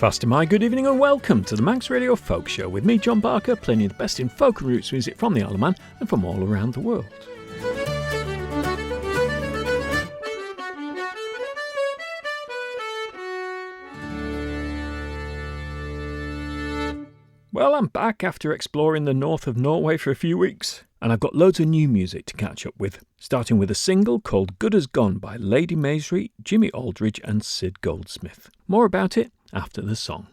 Breakfast, my good evening and welcome to the Manx Radio Folk Show with me, John Barker, playing you the best in folk and roots music from the Isle of Man and from all around the world. Well, I'm back after exploring the north of Norway for a few weeks, and I've got loads of new music to catch up with, starting with a single called Good As Gone by Lady Maisry, Jimmy Aldridge and Sid Goldsmith. More about it after the song.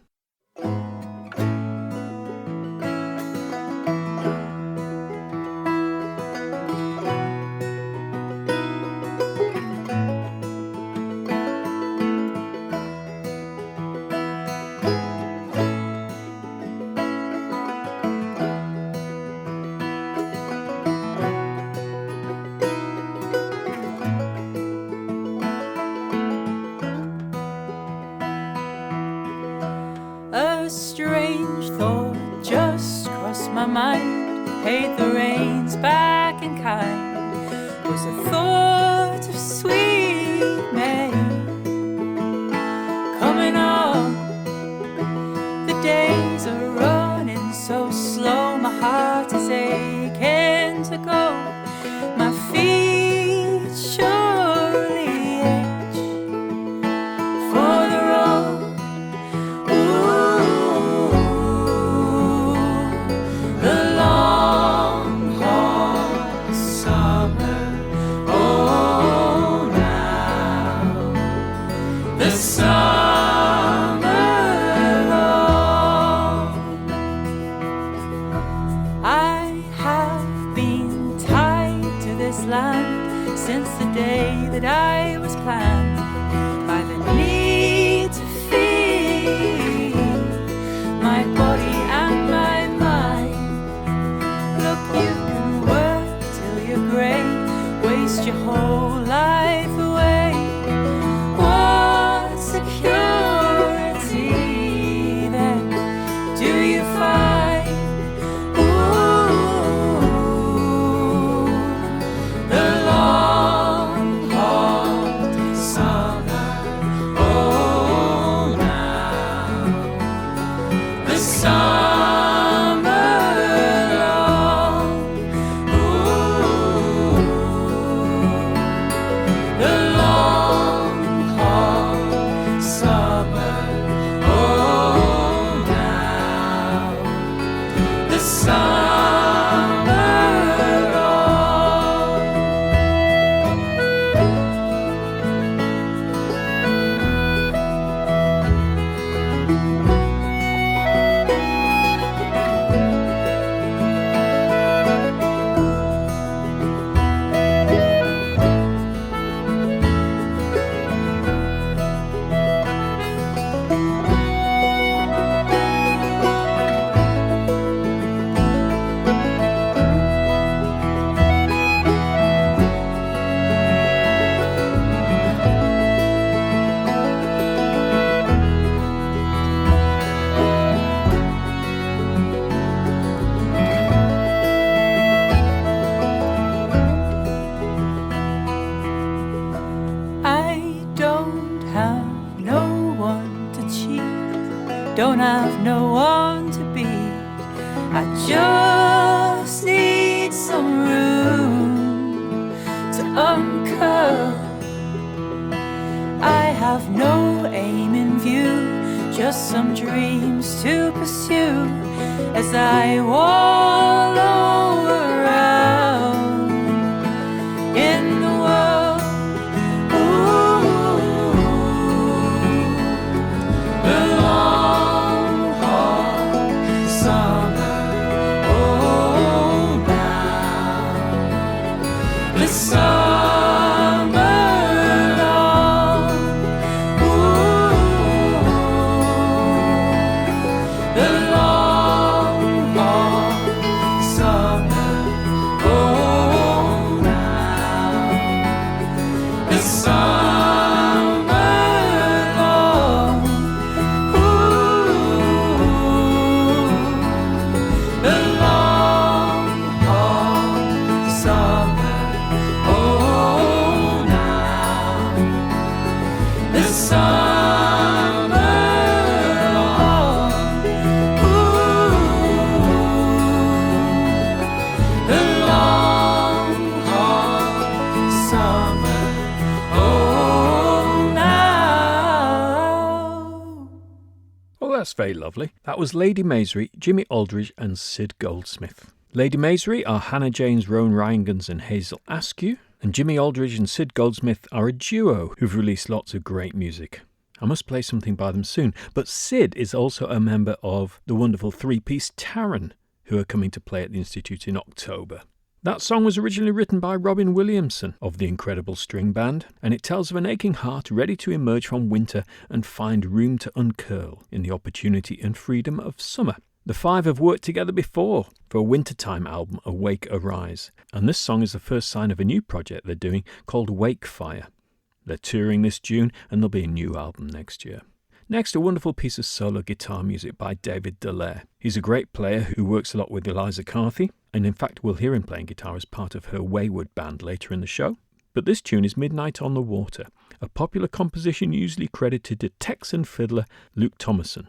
My mind, paid the reins back in kind, was a thought of sweet May coming on. The days are running so slow, my heart is aching to go. My feet surely ache for the road. Since the day that I was planned by the need to feed my body and my mind. Look, you can work till you're grey, waste your whole life away. What security then do you find? Don't have no one to be. I just need some room to uncurl. I have no aim in view, just some dreams to pursue as I wallow around in the world. Summer long. That's very lovely. That was Lady Masery, Jimmy Aldridge and Sid Goldsmith. Lady Masery are Hannah Janes, Rowan Ryangens and Hazel Askew, and Jimmy Aldridge and Sid Goldsmith are a duo who've released lots of great music. I must play something by them soon, but Sid is also a member of the wonderful three-piece Taran, who are coming to play at the Institute in October. That song was originally written by Robin Williamson of the Incredible String Band, and it tells of an aching heart ready to emerge from winter and find room to uncurl in the opportunity and freedom of summer. The five have worked together before for a wintertime album, Awake Arise, and this song is the first sign of a new project they're doing called Wake Fire. They're touring this June and there'll be a new album next year. Next, a wonderful piece of solo guitar music by David Dallaire. He's a great player who works a lot with Eliza Carthy, and in fact we'll hear him playing guitar as part of her Wayward band later in the show. But this tune is Midnight on the Water, a popular composition usually credited to Texan fiddler Luke Thomason.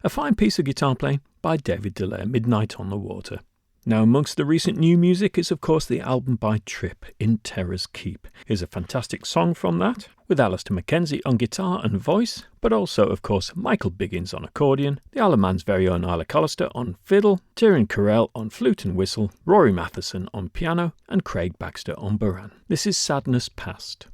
A fine piece of guitar playing by David Dallaire, Midnight on the Water. Now, amongst the recent new music is, of course, the album by Tripp, In Terror's Keep. Here's a fantastic song from that, with Alistair Mackenzie on guitar and voice, but also, of course, Michael Biggins on accordion, the Isle of Man's very own Isla Callister on fiddle, Tyrone Carell on flute and whistle, Rory Matheson on piano, and Craig Baxter on baran. This is Sadness Past.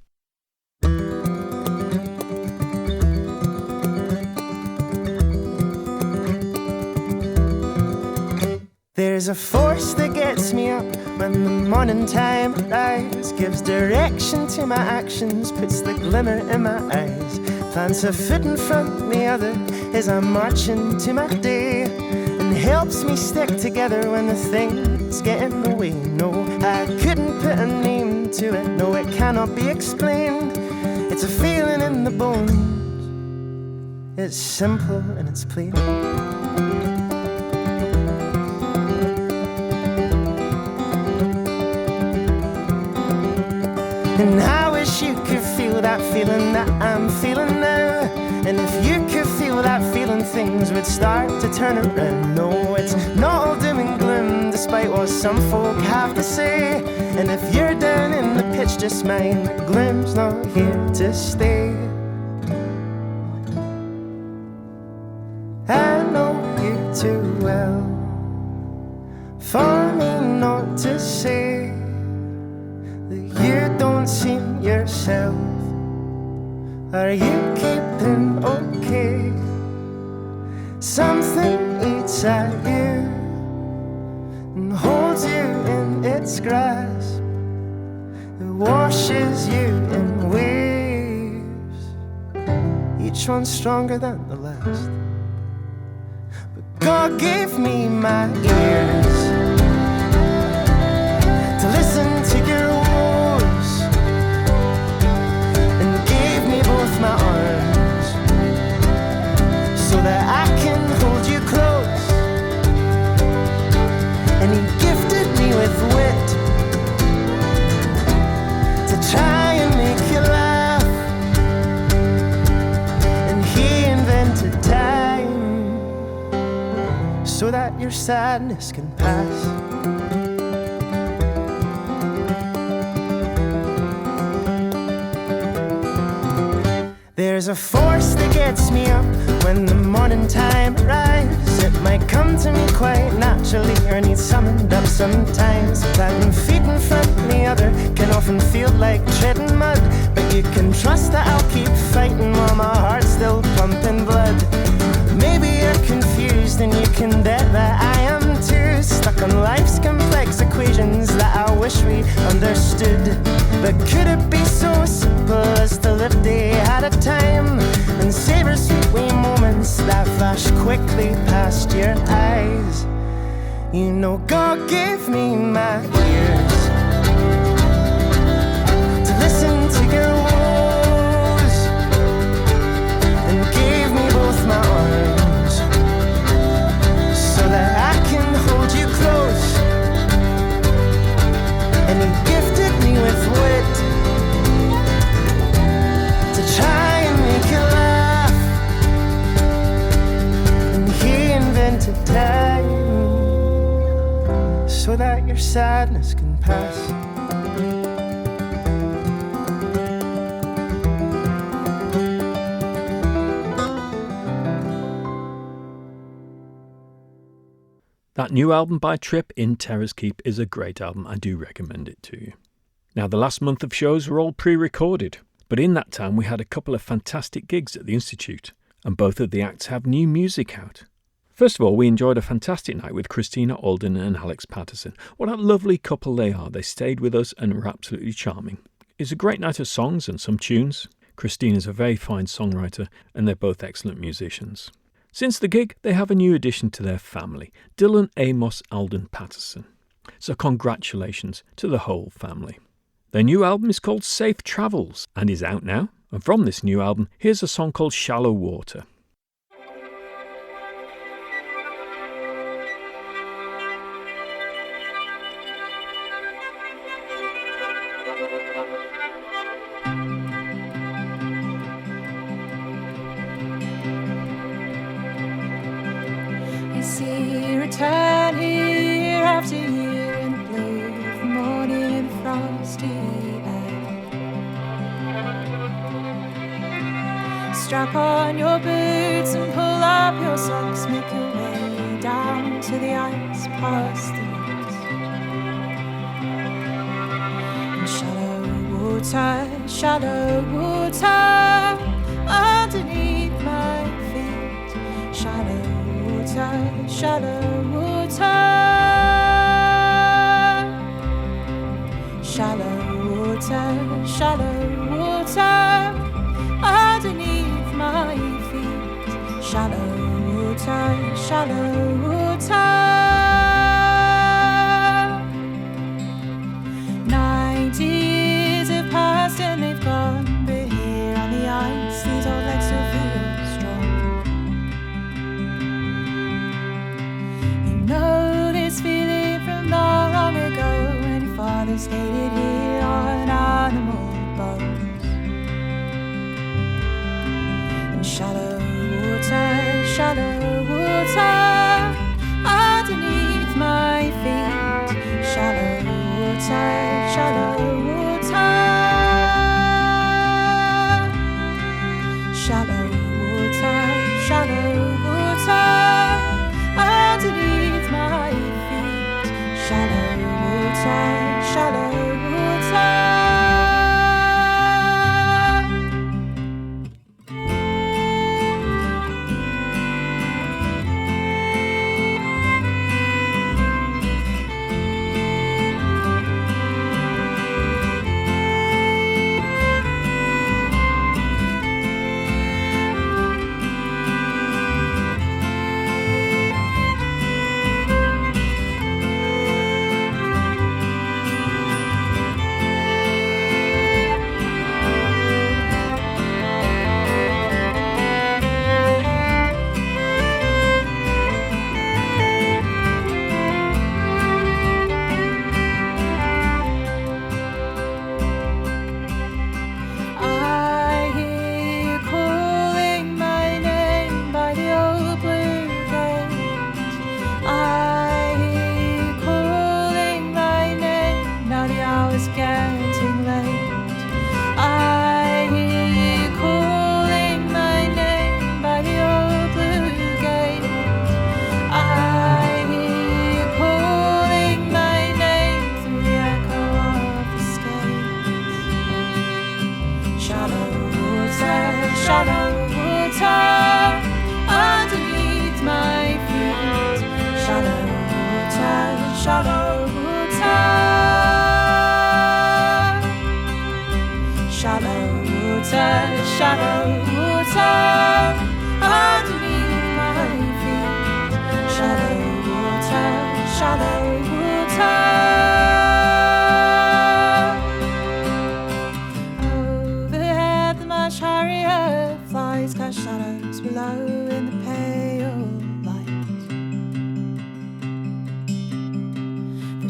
There's a force that gets me up when the morning time arrives, gives direction to my actions, puts the glimmer in my eyes, plants a foot in front of the other as I march into my day, and helps me stick together when the things get in the way. No, I couldn't put a name to it, no, it cannot be explained. It's a feeling in the bones, it's simple and it's plain. And I wish you could feel that feeling that I'm feeling now. And if you could feel that feeling, things would start to turn around. No, it's not all doom and gloom, despite what some folk have to say. And if you're down in the pitch, just mind that gloom's not here to stay. I know you too well for me not to say that you don't seem yourself. Are you keeping okay? Something eats at you and holds you in its grasp. It washes you in waves, each one stronger than the last. But God gave me my ears to listen to your woes, and gave me both my arms so that I can hold you close. And he gifted me with wit to try and make you laugh, and he invented time so that your sadness can pass. There's a force that gets me up when the morning time arrives. It might come to me quite naturally or need summoned up sometimes. Planting feet in front of the other can often feel like treading mud, but you can trust that I'll keep fighting while my heart's still pumping blood. Maybe you're confused and you can bet that I am too, stuck on life's complex equations that I wish we understood. But could it be so simple as to live day at a time and savor sweet wee moments that flash quickly past your eyes? You know God gave me my ears to listen to your woes, and gave me both my arms so that I can hold you close. And he gifted me with wit to try and make you laugh, and he invented time so that your sadness can pass. That new album by Trip, In Terror's Keep, is a great album. I do recommend it to you. Now, the last month of shows were all pre-recorded, but in that time we had a couple of fantastic gigs at the Institute, and both of the acts have new music out. First of all, we enjoyed a fantastic night with Christina, Alden and Alex Patterson. What a lovely couple they are. They stayed with us and were absolutely charming. It's a great night of songs and some tunes. Christina's a very fine songwriter and they're both excellent musicians. Since the gig, they have a new addition to their family, Dylan Amos Alden Patterson. So congratulations to the whole family. Their new album is called Safe Travels and is out now. And from this new album, here's a song called Shallow Water. See return year after year in the blue of the morning frosty air. Strap on your boots and pull up your socks, make your way down to the ice past the rocks. And shallow water underneath my feet. Shallow water, Shallow water, shallow water. 90 years have passed and they've gone, but here on the ice these old legs still feel strong. You know this feeling from long, long ago when your father skated here on animal bones. And shallow water underneath my feet. Shallow water, shallow water. Shallow water underneath my feet. Shallow water, shallow water.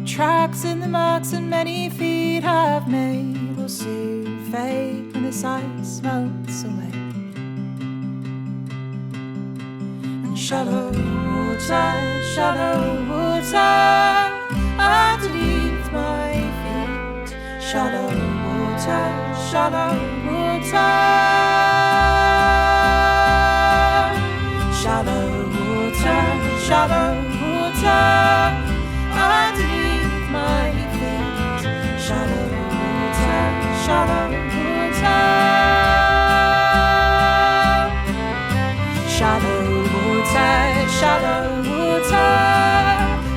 Tracks and the marks and many feet have made will soon fade when this ice melts away. And shallow water underneath my feet. Shallow water, shallow water. Shallow water underneath my feet. Shallow water, shallow water. Shallow water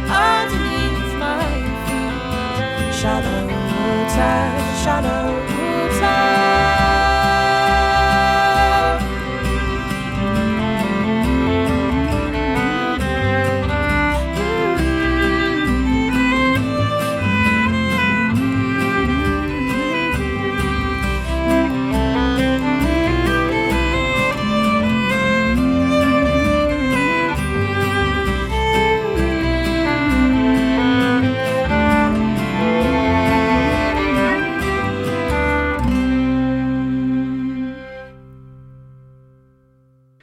underneath my feet. Shallow water, shallow water.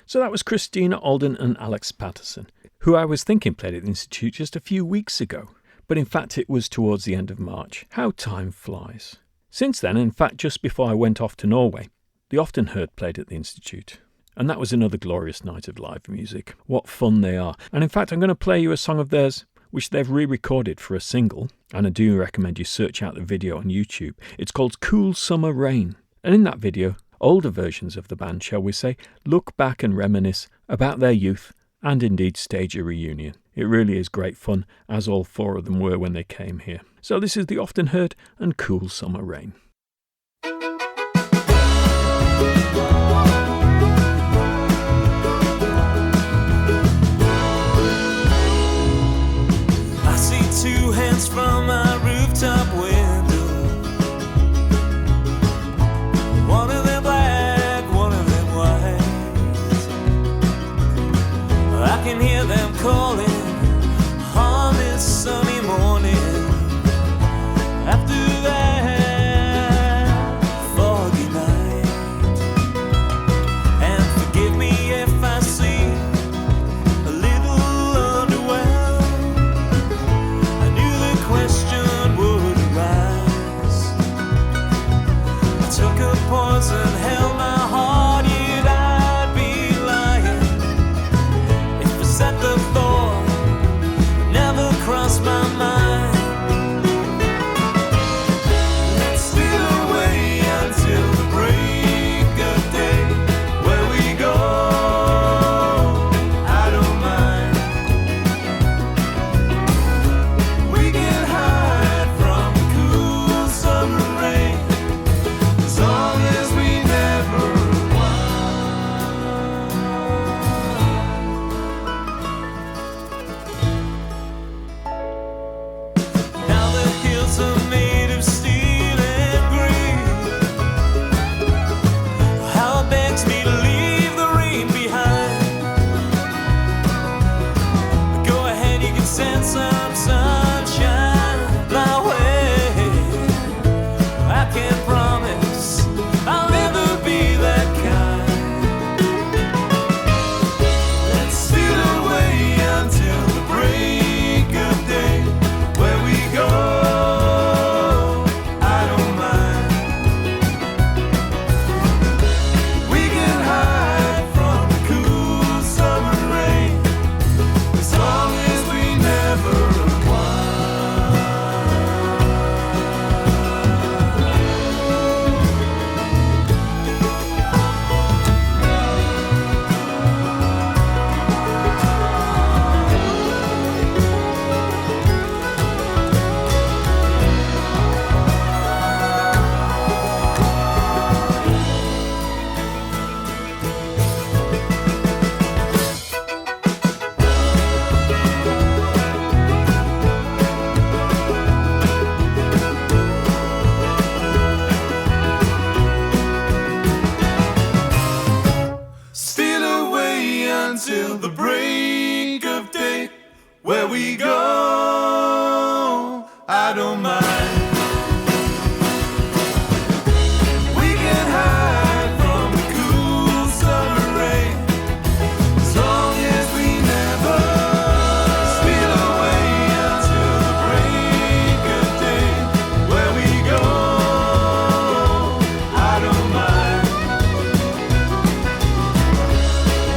So that was Christina, Alden and Alex Patterson, who I was thinking played at the Institute just a few weeks ago. But in fact it was towards the end of March. How time flies. Since then, in fact just before I went off to Norway, the Often Heard played at the Institute. And that was another glorious night of live music. What fun they are. And in fact I'm going to play you a song of theirs which they've re-recorded for a single. And I do recommend you search out the video on YouTube. It's called Cool Summer Rain. And in that video, older versions of the band, shall we say, look back and reminisce about their youth and indeed stage a reunion. It really is great fun, as all four of them were when they came here. So this is the Often Heard and Cool Summer Rain. can hear them calling on this sunny morning. After that foggy night, and forgive me if I seem a little underwhelmed. I knew the question would arise. I took a pause and held my heart, yet I'd be lying if I said the thought never crossed my mind. Let's steal away until the break of day. Where we go, I don't mind. We can hide from the cool summer rain, as long as we never Now the hills are made of steel and green. How it begs me to leave the rain behind. But go ahead, you can send some sunshine my way. I can't promise I'll never be that kind. Let's steal away until the break of day. Where we go, I don't mind. We can hide from the cool summer rain, as long as we never steal away until the break of day. Where we go, I don't mind. We can hide from the cool summer rain, as long as we never steal away until the break of day. Where we go, I don't mind.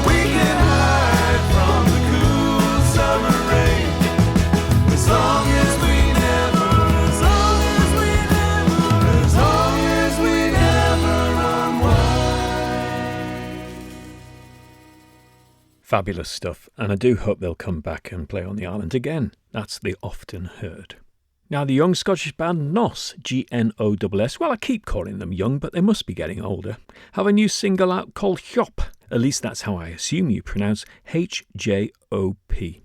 We can hide from the cool summer rain, as long as we never, as long as we never, as long as we never unwind. Fabulous stuff, and I do hope they'll come back and play on the island again. That's the Often Heard. Now, the young Scottish band Gnoss, Gnoss, well, I keep calling them young, but they must be getting older, have a new single out called Hjop. At least that's how I assume you pronounce Hjop.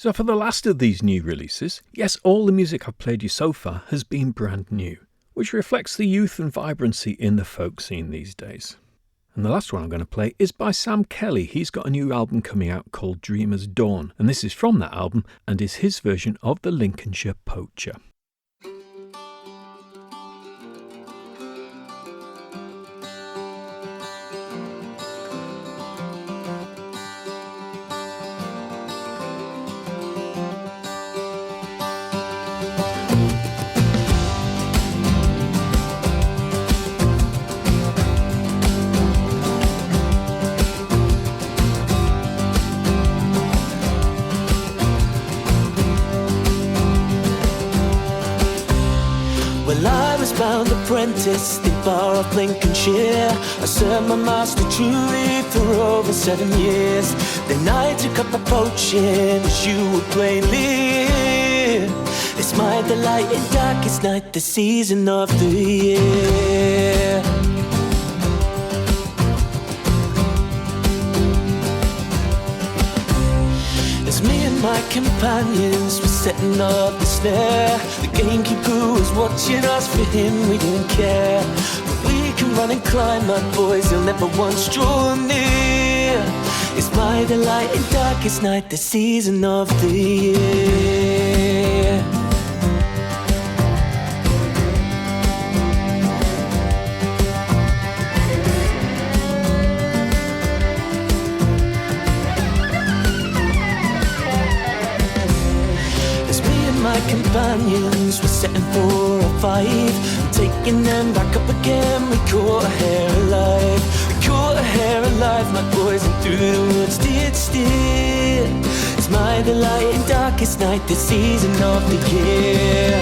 So for the last of these new releases, yes, all the music I've played you so far has been brand new, which reflects the youth and vibrancy in the folk scene these days. And the last one I'm going to play is by Sam Kelly. He's got a new album coming out called Dreamer's Dawn, and this is from that album and is his version of the Lincolnshire Poacher. Bound apprentice, the bar of Lincolnshire. I served my master truly for over 7 years. Then I took up a poaching, as you would plainly hear. It's my delight in darkest night, the season of the year. As me and my companions were setting up the snare, the gamekeeper was watching us, for him we didn't care. But we can run and climb, my boys, he'll never once draw near. It's my delight in darkest night, the season of the year. Companions were setting for a fight, taking them back up again. We caught a hare alive, we caught a hare alive, my boys, and through the woods did steer. It's my delight in darkest night, the season of the year.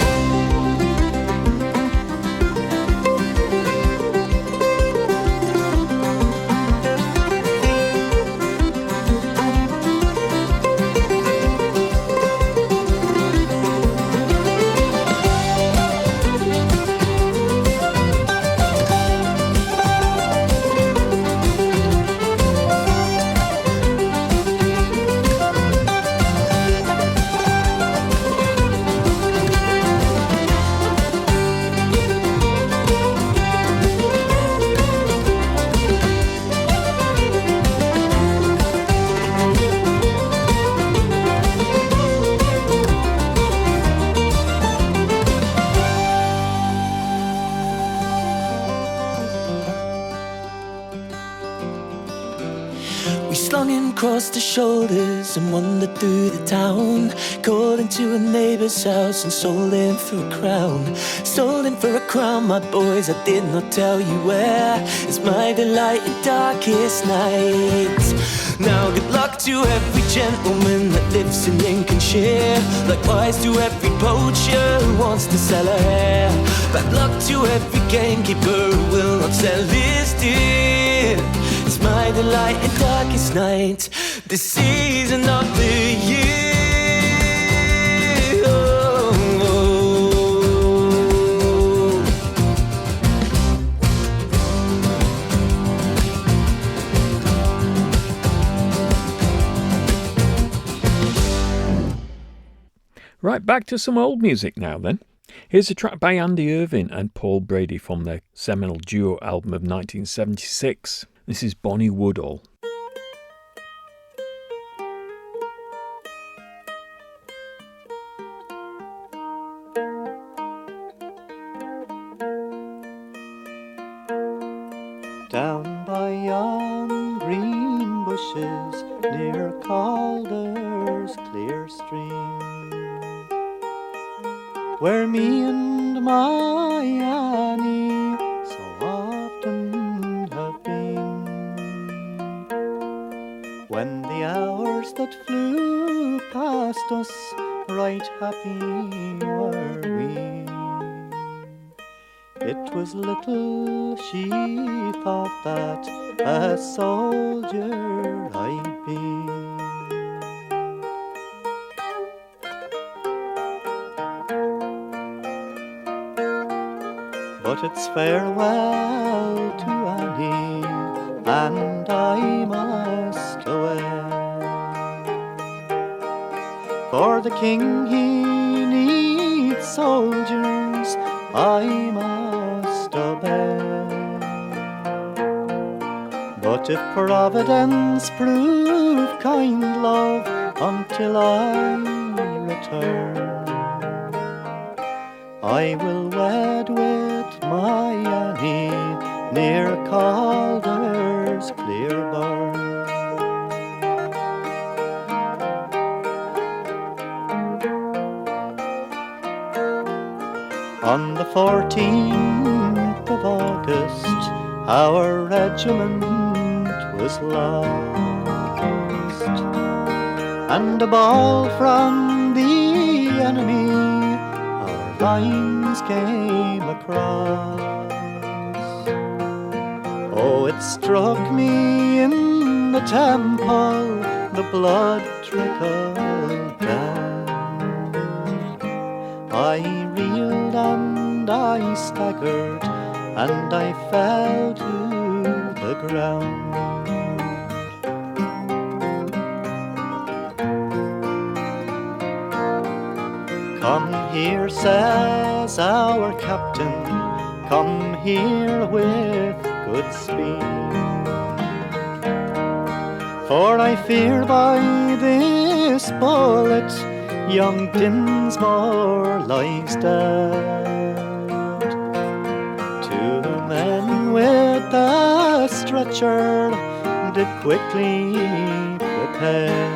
Across the shoulders and wandered through the town, called into a neighbour's house and sold him for a crown. Sold him for a crown, my boys, I did not tell you where. It's my delight in darkest nights. Now good luck to every gentleman that lives in Lincolnshire, likewise to every poacher who wants to sell a hare. Bad luck to every gamekeeper who will not sell his deer. It's my delight in darkest night, the season of the year. Oh, Right, back to some old music now then. Here's a track by Andy Irvine and Paul Brady from their seminal duo album of 1976. This is Bonnie Woodall. Down by yon green bushes near Calder's clear stream, where me and my Annie so often have been, when the hours that flew past us right happy were we. It was little she thought that a soldier I'd been. But it's farewell to Annie, and I must away, For the king he needs soldiers, I must obey. But if Providence prove kind, love, until I return, I will wed with my Annie near Calder's clear burn. On the 14th of August, our regiment was lost, and a ball from the enemy our lines came across. Oh, it struck me in the temple, the blood trickled down. I reeled and I staggered, and I fell to the ground. Come here, says our captain, come here with good speed, for I fear by this bullet young Dinsmore lies dead. Two men with a stretcher did quickly prepare,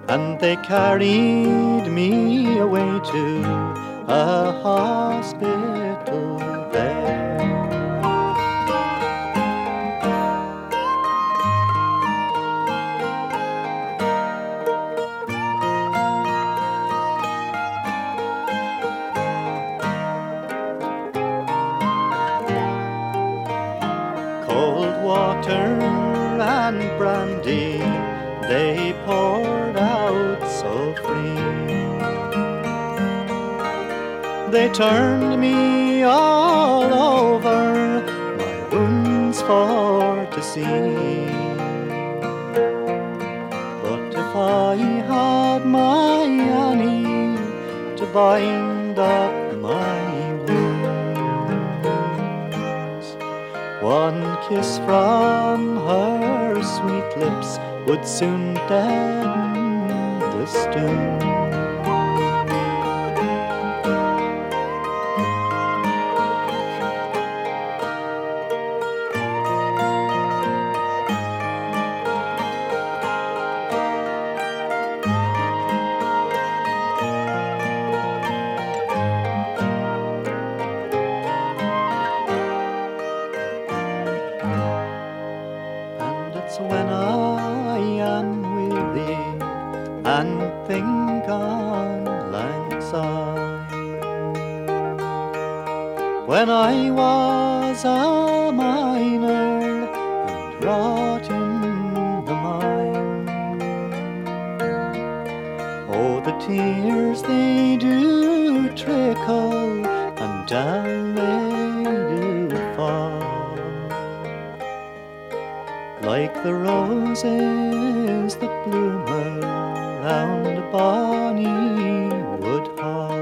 and they carried me away to a hospital there. Cold water and brandy they poured out so free. They turned me all over, my wounds for to see. But if I had my Annie to bind up my wounds, one kiss from her sweet lips would soon deaden the stone. And it's when I am weary and think on lang syne, when I was a miner and wrought in the mine. Oh, the tears they do trickle and down they do fall, like the roses that bloom around a bonny wood hall.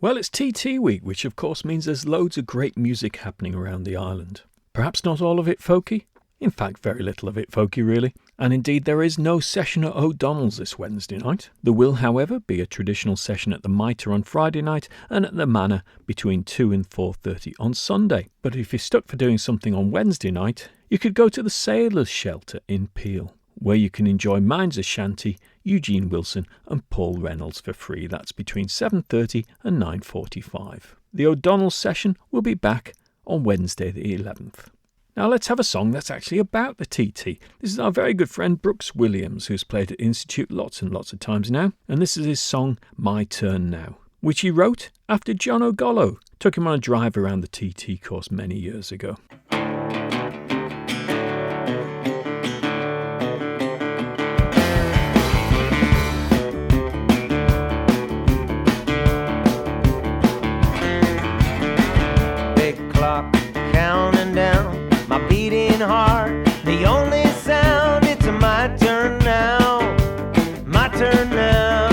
Well, it's TT week, which of course means there's loads of great music happening around the island. Perhaps not all of it folky. In fact, very little of it folky, really. And indeed, there is no session at O'Donnell's this Wednesday night. There will, however, be a traditional session at the Mitre on Friday night and at the Manor between 2 and 4:30 on Sunday. But if you're stuck for doing something on Wednesday night, you could go to the Sailors' Shelter in Peel, where you can enjoy Minds Ashanti, Eugene Wilson and Paul Reynolds for free. That's between 7:30 and 9:45. The O'Donnell session will be back on Wednesday the 11th. Now let's have a song that's actually about the TT. This is our very good friend Brooks Williams, who's played at Institute lots and lots of times now, and this is his song My Turn Now, which he wrote after John O'Gollo took him on a drive around the TT course many years ago. turn now.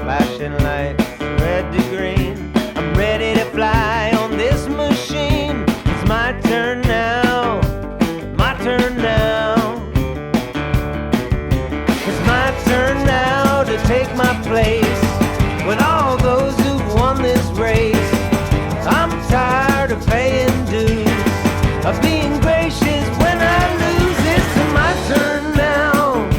Flashing lights, red to green. I'm ready to fly on this machine. It's my turn now. My turn now. It's my turn now to take my place with all those who've won this race. I'm tired of paying dues, of being gracious when I lose. It's my turn now.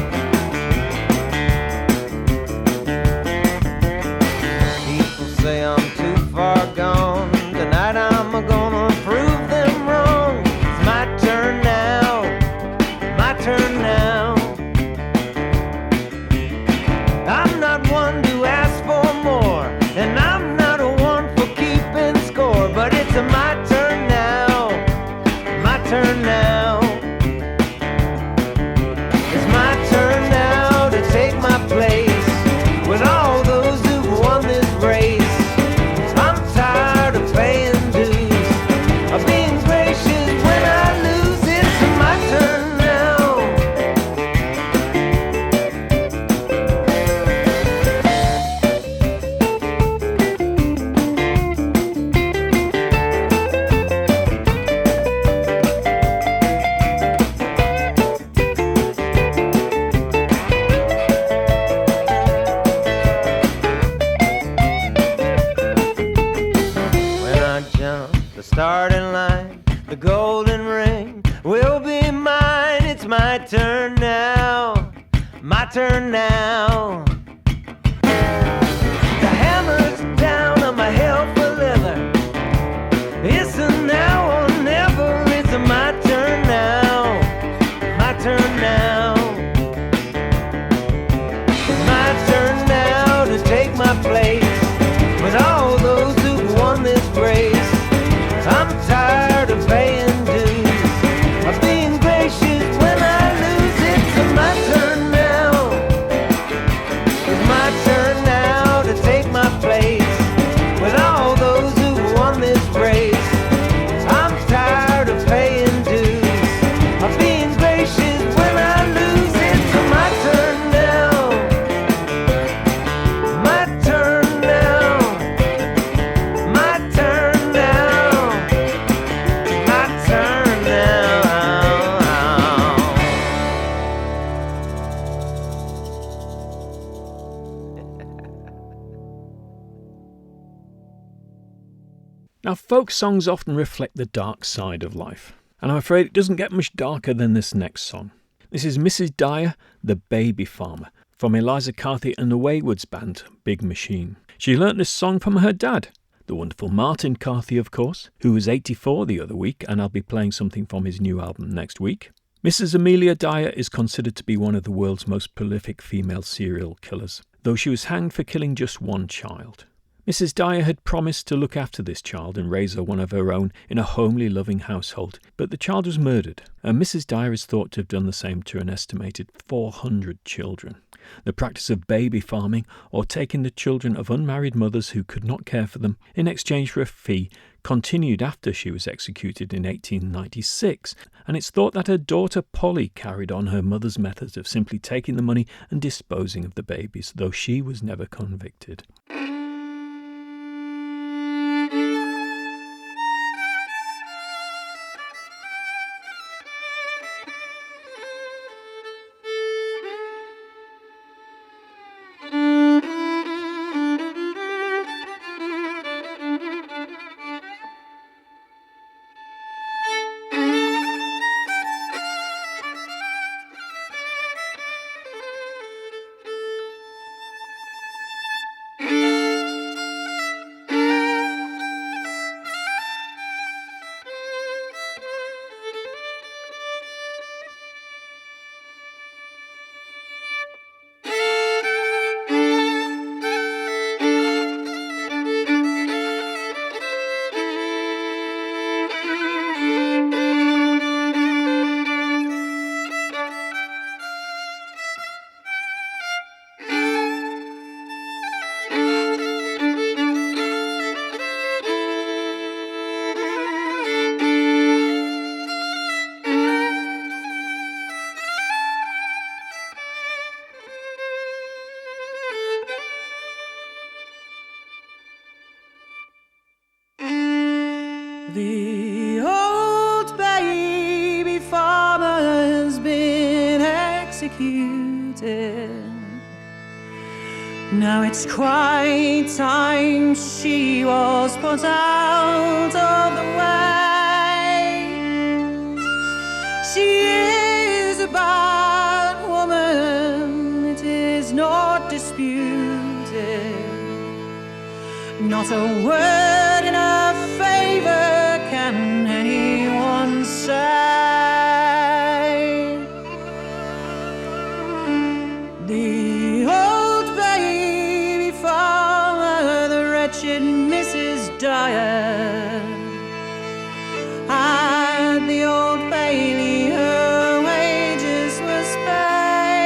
People say I'm too far gone. Tonight I'm gonna prove them wrong. It's my turn now. My turn now. I'm not one to ask for more, and I'm not a one for keeping score, but it's my turn now. My turn now. It's my turn now to take my place with all those who've won this race. I'm tired of paying dues, of being gracious when I lose. It's my turn now. When I jump the starting line, the golden ring will be mine. It's my turn now. My turn now. The hammer's down on my hell for leather. It's a now or never. It's my turn now. My turn now. It's my turn now to take my place with all those who've won this race. I'm tired of paying dues, of being gracious when I lose. It's my turn now. It's my turn now to take my place with all those who've won this race. I'm tired of paying dues, of being gracious when I lose. It's my turn now. My turn now. My turn now. My turn now. Now, folk songs often reflect the dark side of life, and I'm afraid it doesn't get much darker than this next song. This is Mrs. Dyer, the Baby Farmer, from Eliza Carthy and the Waywards band, Big Machine. She learnt this song from her dad, the wonderful Martin Carthy, of course, who was 84 the other week, and I'll be playing something from his new album next week. Mrs. Amelia Dyer is considered to be one of the world's most prolific female serial killers, though she was hanged for killing just one child. Mrs. Dyer had promised to look after this child and raise her one of her own in a homely, loving household, but the child was murdered, and Mrs. Dyer is thought to have done the same to an estimated 400 children. The practice of baby farming, or taking the children of unmarried mothers who could not care for them in exchange for a fee, continued after she was executed in 1896, and it's thought that her daughter Polly carried on her mother's methods of simply taking the money and disposing of the babies, though she was never convicted. The old baby farmer has been executed. Now it's quite time she was put out of the way. She is a bad woman, it is not disputed. Not a word in her favor can anyone say. The old baby farmer, the wretched Mrs. Dyer, at the Old Bailey her wages was paid.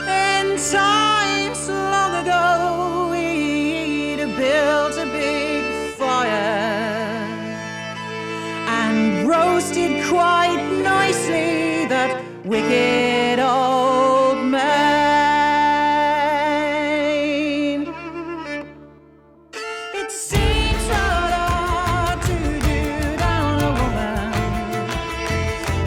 In times long ago he'd built a big fire and roasted quite nicely that wicked old maid. It seems rather hard to do down a woman,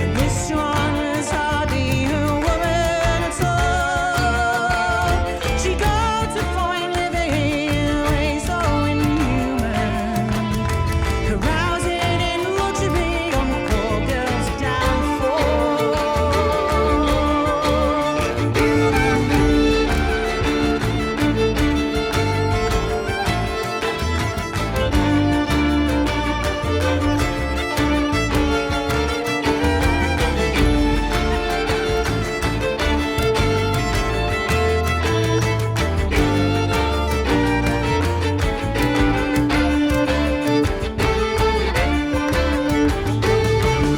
and this one was hardly a woman at all. She got a fine living in a way so inhuman, carousing in luxury on the poor girl's downfall.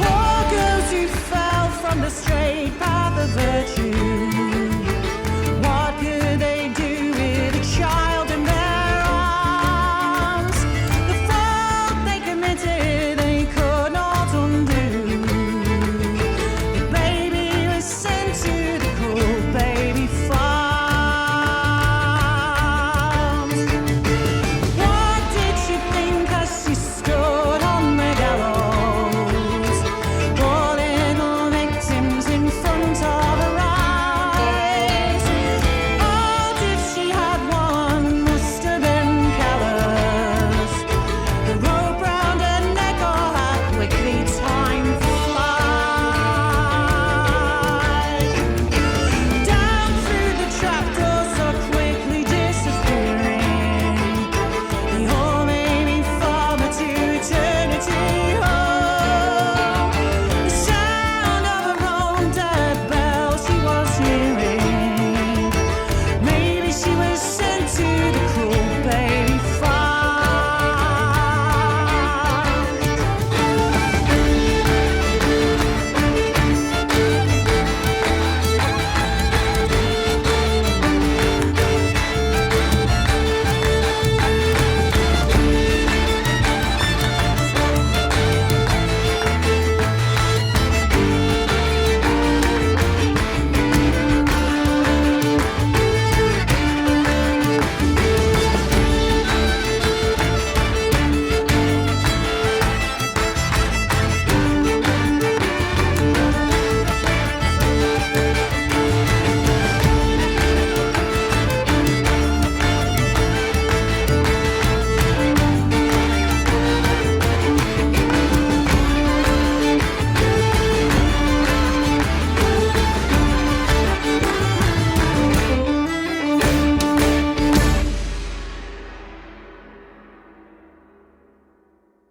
Poor girls who fell from the straight path of virtue, what could they do with a child in their arms? The fault they committed they could not undo. The baby was sent to the cruel baby farms. What did she think as she stood on the gallows? Poor little victims in front of her eyes. Oh, if she had one, must have been callous. The rope round her neck, oh, how quickly time flies. Down through the trapdoor, so quickly disappearing. The old baby farmer to eternity home. The sound of her own dead bell she was hearing. Maybe she was sent to the cruel baby farm.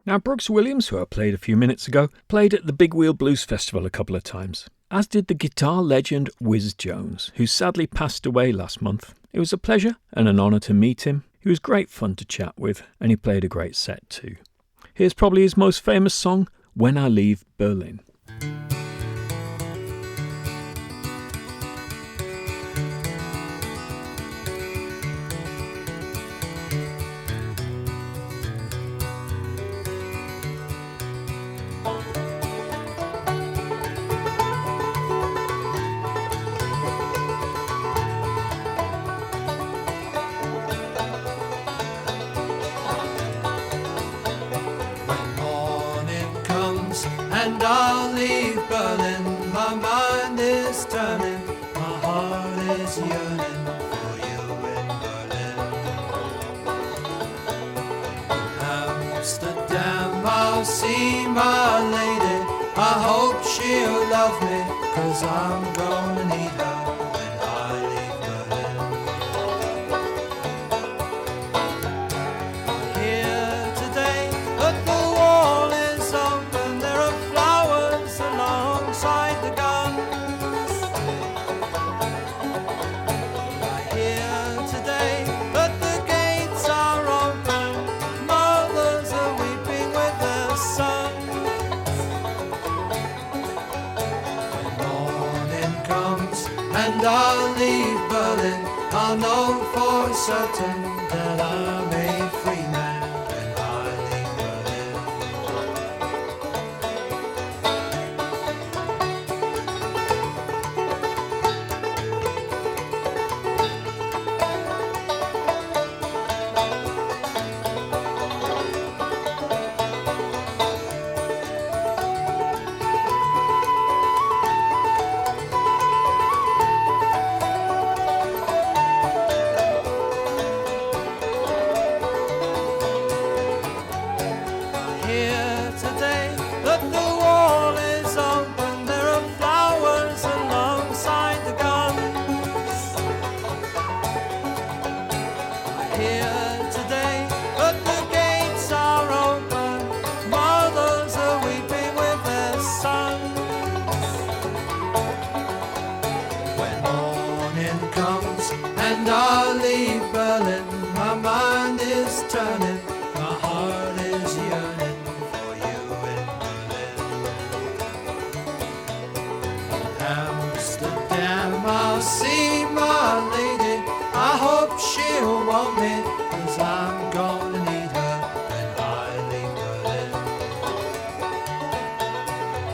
Now, Brooks Williams, who I played a few minutes ago, played at the Big Wheel Blues Festival a couple of times, as did the guitar legend Whiz Jones, who sadly passed away last month. It was a pleasure and an honour to meet him. He was great fun to chat with, and he played a great set too. Here's probably his most famous song, When I Leave Berlin. and I'll leave Berlin. My mind is turning, my heart is yearning for you in Berlin. Amsterdam, I'll see my lady. I hope she'll love me, 'cause I'm gonna need her when I leave Berlin. I hear today that the wall is open, there are flowers alongside the guns. I hear today that the gates are open, mothers are weeping with their sons. Morning comes and I'll leave Berlin. I'll know for certain that I'm a free man when I leave Berlin. Here today that the wall is open, there are flowers alongside the guns. I hear today that the gates are open, mothers are weeping with their sons. When morning comes and I'll leave Berlin, my mind is turning, my heart is yearning for you in Berlin. Amsterdam, I'll see my lady. I hope she'll want me, 'cause I'm gonna need her when I leave Berlin.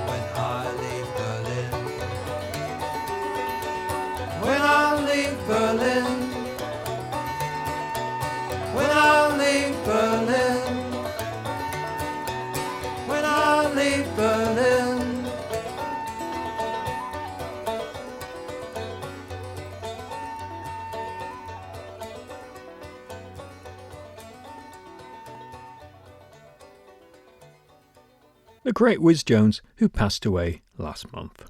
When I leave Berlin. When I leave Berlin. When I leave Berlin. When I leave Berlin. The great Whiz Jones, who passed away last month.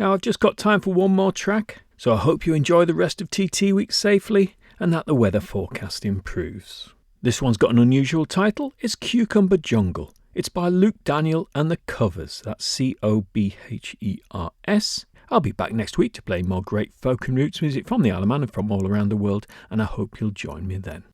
Now I've just got time for one more track, so I hope you enjoy the rest of TT Week safely and that the weather forecast improves. This one's got an unusual title. It's Cucumber Jungle. It's by Luke Daniel and the Covers. That's Cobhers. I'll be back next week to play more great folk and roots music from the Isle of Man and from all around the world, and I hope you'll join me then.